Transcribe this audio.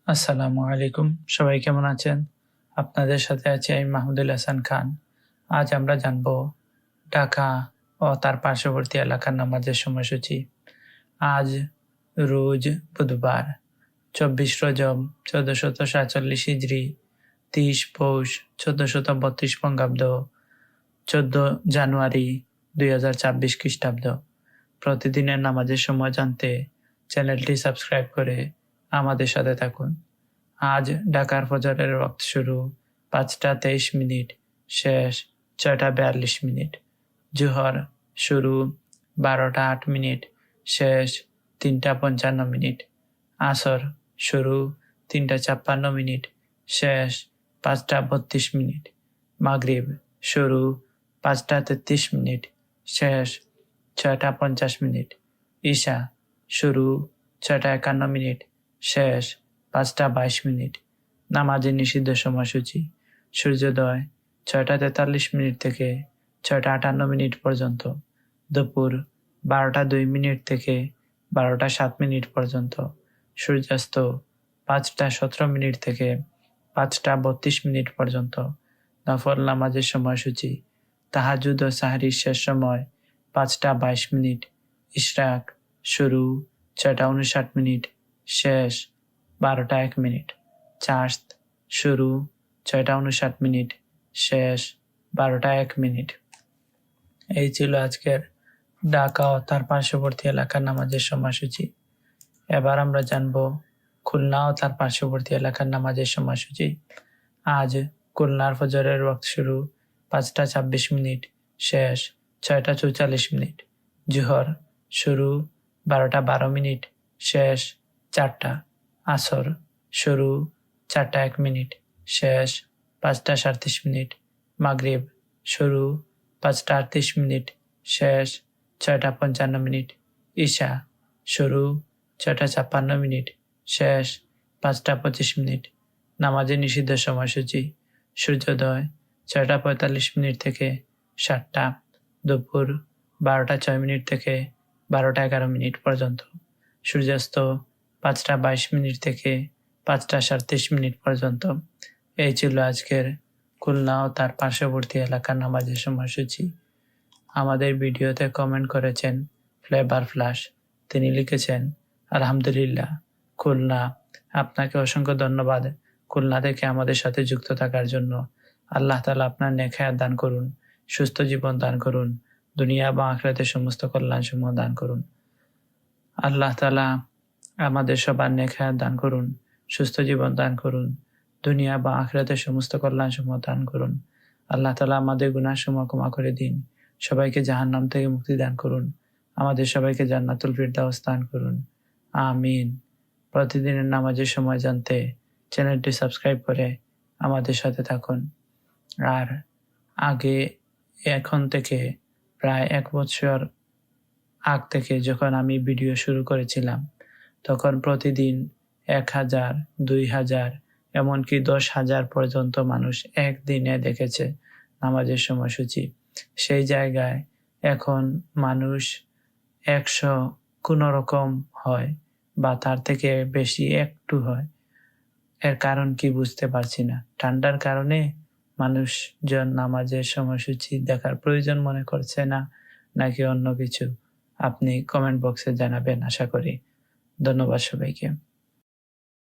আসসালামু আলাইকুম। সবাই কেমন আছেন? আপনাদের সাথে আছি আমি মাহমুদুল হাসান খান। আজ আমরা জানব ঢাকা ও তার পার্শ্ববর্তী এলাকার নামাজের সময়সূচি। আজ রোজ বুধবার 24 রজব 1447 হিজরি, 30 পৌষ 1432 বঙ্গাব্দ, 14 জানুয়ারি 2026 খ্রিস্টাব্দ। প্রতিদিনের নামাজের সময় জানতে চ্যানেলটি সাবস্ক্রাইব করে আমাদের সাথে থাকুন। আজ ঢাকার ফজরের ওয়াক্ত শুরু 5টা 23 মিনিট, শেষ 6টা 42 মিনিট। জোহর শুরু 12টা 8 মিনিট, শেষ 3টা 55 মিনিট। আসর শুরু 3টা 56 মিনিট, শেষ 5টা 32 মিনিট। মাগরিব শুরু 5টা 33 মিনিট, শেষ 6টা 50 মিনিট। ঈশা শুরু 6টা 51 মিনিট, শেষ 5টা 22 মিনিট। নামাজের নিষিদ্ধ সময়সূচি: সূর্যোদয় 6টা 43 মিনিট থেকে 6টা 58 মিনিট পর্যন্ত, দুপুর 12টা 2 মিনিট থেকে 12টা 7 মিনিট পর্যন্ত, সূর্যাস্ত 5টা 17 মিনিট থেকে 5টা 32 মিনিট পর্যন্ত। নফল নামাজের সময়সূচি: তাহাজ্জুদ ও সাহরির শেষ সময় 5টা 22 মিনিট। ইশরাক শুরু 6টা 59 মিনিট, শেষ 12টা 1 মিনিট। চাশত শুরু 6টা 59 মিনিট, শেষ 12টা 1 মিনিট। এই ছিল আজকের ঢাকা ও তার পার্শ্ববর্তী এলাকার নামাজের সময়সূচি। এবার আমরা জানব খুলনা ও তার পার্শ্ববর্তী এলাকার নামাজের সময়সূচি। আজ খুলনার ফজরের ওয়াক্ত শুরু 5টা 26 মিনিট, শেষ 6টা 44 মিনিট। জোহর শুরু 12টা 12 মিনিট, শেষ 4টা। আসর শুরু 4টা 1 মিনিট, শেষ 5টা 37 মিনিট। মাগরিব শুরু 5টা 38 মিনিট, শেষ 6টা 55 মিনিট। ঈশা শুরু 6টা 56 মিনিট, শেষ 5টা 25 মিনিট। নামাজের নিষিদ্ধ সময়সূচি: সূর্যোদয় 6টা 45 মিনিট থেকে 7টা, দুপুর 12টা 6 মিনিট থেকে 12টা 11 মিনিট পর্যন্ত, সূর্যাস্ত 5টা 22 মিনিট থেকে 5টা 37 মিনিট পর্যন্ত। এই ছিল আজকের খুলনা ও তার পার্শ্ববর্তী এলাকার নামাজের সময়সূচি। আমাদের ভিডিওতে কমেন্ট করেছেন ফ্লেভার ফ্লাশ। তিনি লিখেছেন, আলহামদুলিল্লাহ খুলনা। আপনাকে অসংখ্য ধন্যবাদ খুলনা থেকে আমাদের সাথে যুক্ত থাকার জন্য। আল্লাহ তাআলা আপনার নেক হায়াত দান করুন, সুস্থ জীবন দান করুন, দুনিয়া বা আখিরাতের সমস্ত কল্যাণসমূহ দান করুন। আল্লাহ তাআলা আমাদের সবার নেক হায়াত দান করুন, সুস্থ জীবন দান করুন, দুনিয়া বা আখিরাতের সমস্ত কল্যাণসমূহ দান করুন। আল্লাহ তাআলা আমাদের গুনাহসমূহ ক্ষমা করে দিন, সবাইকে জাহান্নাম থেকে মুক্তি দান করুন, আমাদের সবাইকে জান্নাতুল ফিরদাউস দান করুন। আমিন। প্রতিদিনের নামাজের সময় জানতে চ্যানেলটি সাবস্ক্রাইব করে আমাদের সাথে থাকুন। আর আগে এখন থেকে প্রায় 1 বছর আগ থেকে যখন আমি ভিডিও শুরু করেছিলাম, তখন প্রতিদিন 1000, 2000, এমনকি 10,000 পর্যন্ত মানুষ একদিনে দেখেছে নামাজের সময়সূচি। সেই জায়গায় এখন মানুষ 100 কোনো রকম হয় বা তার থেকে বেশি একটু হয়। এর কারণ কি বুঝতে পারছি না। ঠান্ডার কারণে মানুষজন নামাজের সময়সূচি দেখার প্রয়োজন মনে করছে না, নাকি অন্য কিছু? আপনি কমেন্ট বক্সে জানাবেন আশা করি। ধন্যবাদ সবাইকে।